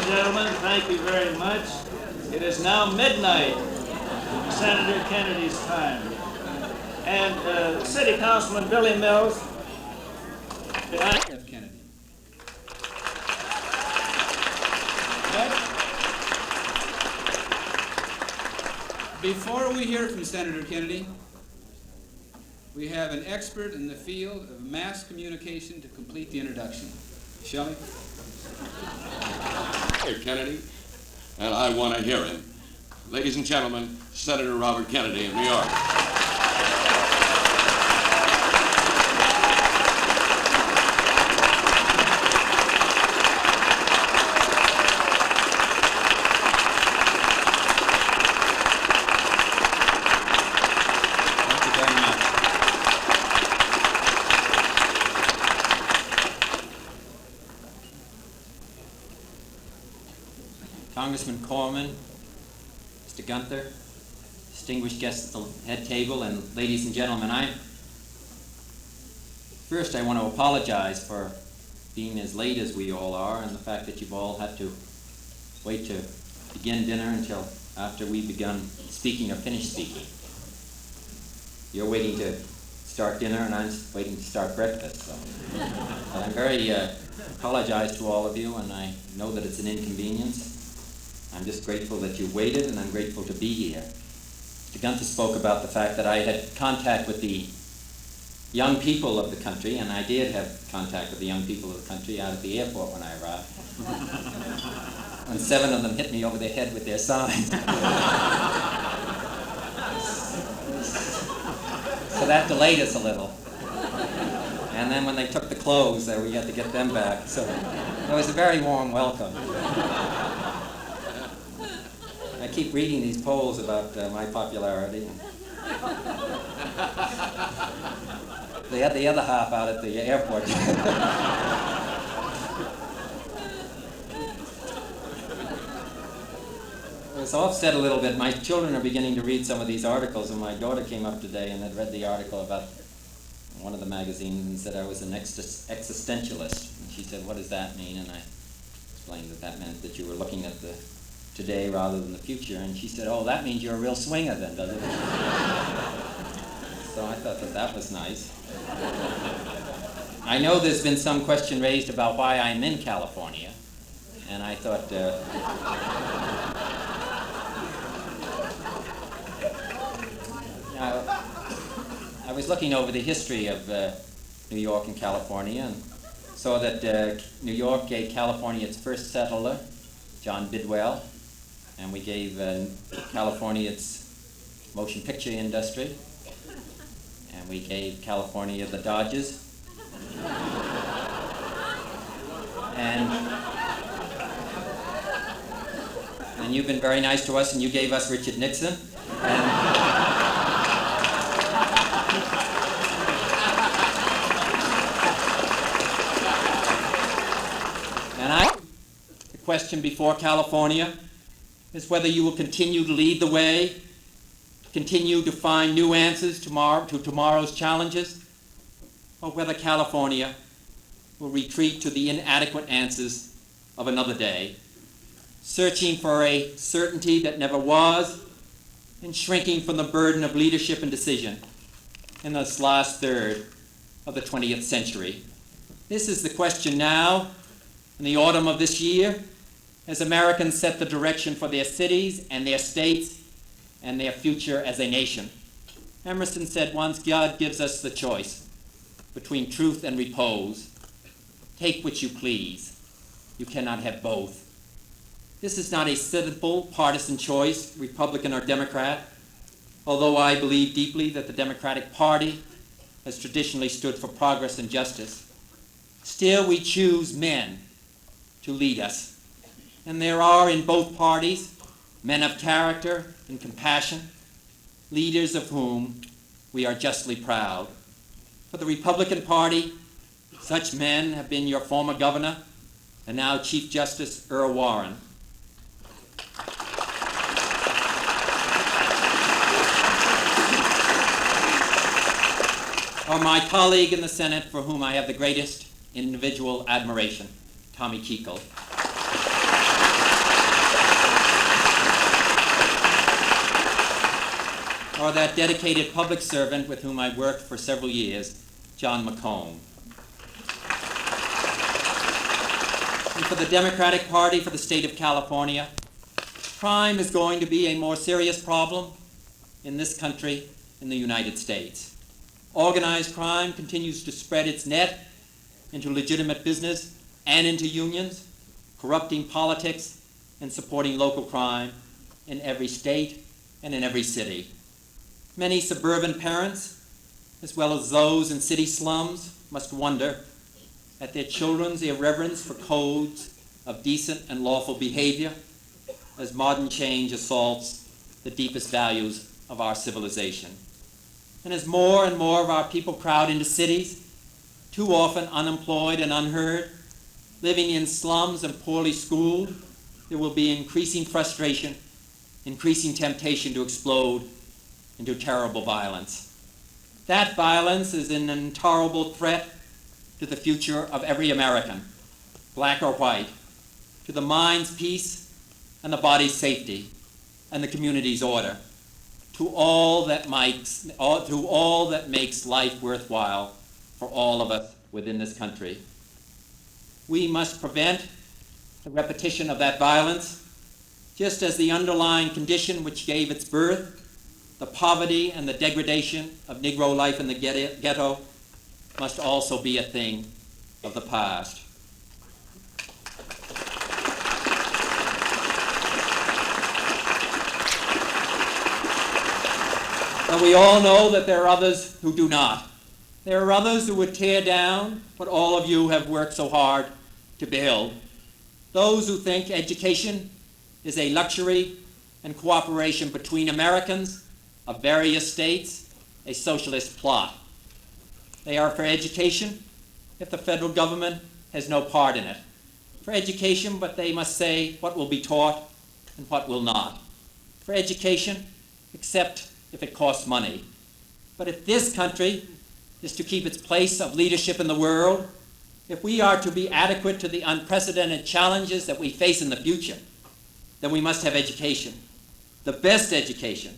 gentlemen, thank you very much. It is now midnight, Senator Kennedy's time. And City Councilman Billy Mills. F. Kennedy. Before we hear from Senator Kennedy, we have an expert in the field of mass communication to complete the introduction. Shelley? Hey, Kennedy, and I want to hear him. Ladies and gentlemen, Senator Robert Kennedy of New York. Congressman Corman, Mr. Gunther, distinguished guests at the head table, and ladies and gentlemen, first I want to apologize for being as late as we all are and the fact that you've all had to wait to begin dinner until after we've begun speaking or finished speaking. You're waiting to start dinner and I'm waiting to start breakfast. So. But I'm very apologize to all of you, and I know that it's an inconvenience. I'm just grateful that you waited, and I'm grateful to be here. Mr. Gunther spoke about the fact that I had contact with the young people of the country, and I did have contact with the young people of the country out at the airport when I arrived. And 7 of them hit me over the head with their signs. So that delayed us a little. And then when they took the clothes, we had to get them back. So it was a very warm welcome. I keep reading these polls about my popularity. They had the other half out at the airport. It's offset a little bit. My children are beginning to read some of these articles, and my daughter came up today and had read the article about one of the magazines and said I was an existentialist. And she said, "What does that mean?" And I explained that meant that you were looking at the today rather than the future. And she said, "Oh, that means you're a real swinger then, doesn't it?" So I thought that was nice. I know there's been some question raised about why I'm in California, and I thought I was looking over the history of New York and California, and saw that New York gave California its first settler, John Bidwell, and we gave California its motion picture industry, and we gave California the Dodgers, and you've been very nice to us, and you gave us Richard Nixon, the question before California is whether you will continue to lead the way, continue to find new answers to tomorrow's challenges, or whether California will retreat to the inadequate answers of another day, searching for a certainty that never was, and shrinking from the burden of leadership and decision in this last third of the 20th century. This is the question now, in the autumn of this year, as Americans set the direction for their cities and their states and their future as a nation. Emerson said once, God gives us the choice between truth and repose. Take which you please. You cannot have both. This is not a simple partisan choice, Republican or Democrat, although I believe deeply that the Democratic Party has traditionally stood for progress and justice. Still, we choose men to lead us. And there are in both parties men of character and compassion, leaders of whom we are justly proud. For the Republican Party, such men have been your former governor and now Chief Justice Earl Warren. Or my colleague in the Senate, for whom I have the greatest individual admiration, Tommy Kuchel. or that dedicated public servant with whom I worked for several years, John McCone. And for the Democratic Party for the state of California, crime is going to be a more serious problem in this country, in the United States. Organized crime continues to spread its net into legitimate business and into unions, corrupting politics and supporting local crime in every state and in every city. Many suburban parents, as well as those in city slums, must wonder at their children's irreverence for codes of decent and lawful behavior as modern change assaults the deepest values of our civilization. And as more and more of our people crowd into cities, too often unemployed and unheard, living in slums and poorly schooled, there will be increasing frustration, increasing temptation to explode into terrible violence. That violence is an intolerable threat to the future of every American, black or white, to the mind's peace and the body's safety and the community's order, to all that makes life worthwhile for all of us within this country. We must prevent the repetition of that violence, just as the underlying condition which gave its birth, the poverty and the degradation of Negro life in the ghetto, must also be a thing of the past. But we all know that there are others who do not. There are others who would tear down what all of you have worked so hard to build. Those who think education is a luxury and cooperation between Americans of various states, a socialist plot. They are for education if the federal government has no part in it. For education, but they must say what will be taught and what will not. For education, except if it costs money. But if this country is to keep its place of leadership in the world, if we are to be adequate to the unprecedented challenges that we face in the future, then we must have education, the best education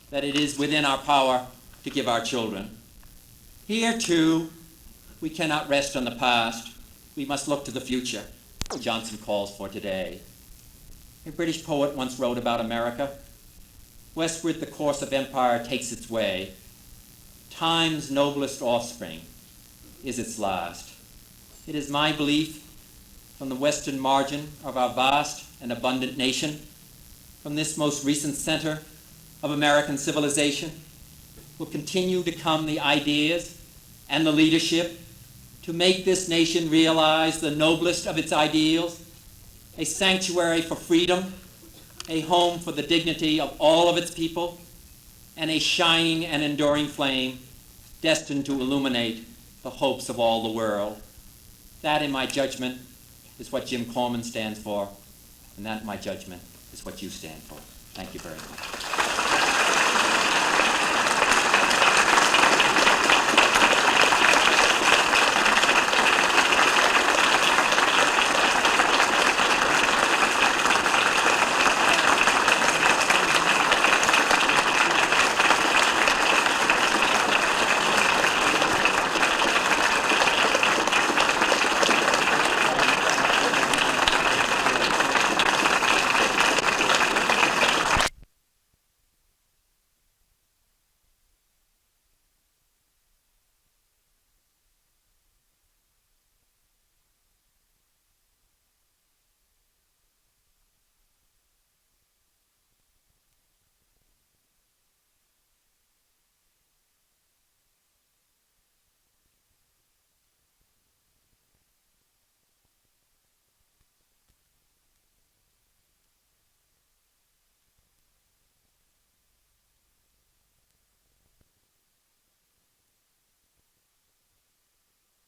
that it is within our power to give our children. Here, too, we cannot rest on the past. We must look to the future, Johnson calls for today. A British poet once wrote about America, "Westward the course of empire takes its way. Time's noblest offspring is its last." It is my belief from the western margin of our vast and abundant nation, from this most recent center of American civilization, will continue to come the ideas and the leadership to make this nation realize the noblest of its ideals, a sanctuary for freedom, a home for the dignity of all of its people, and a shining and enduring flame destined to illuminate the hopes of all the world. That, in my judgment, is what Jim Corman stands for, and that, in my judgment, is what you stand for. Thank you very much.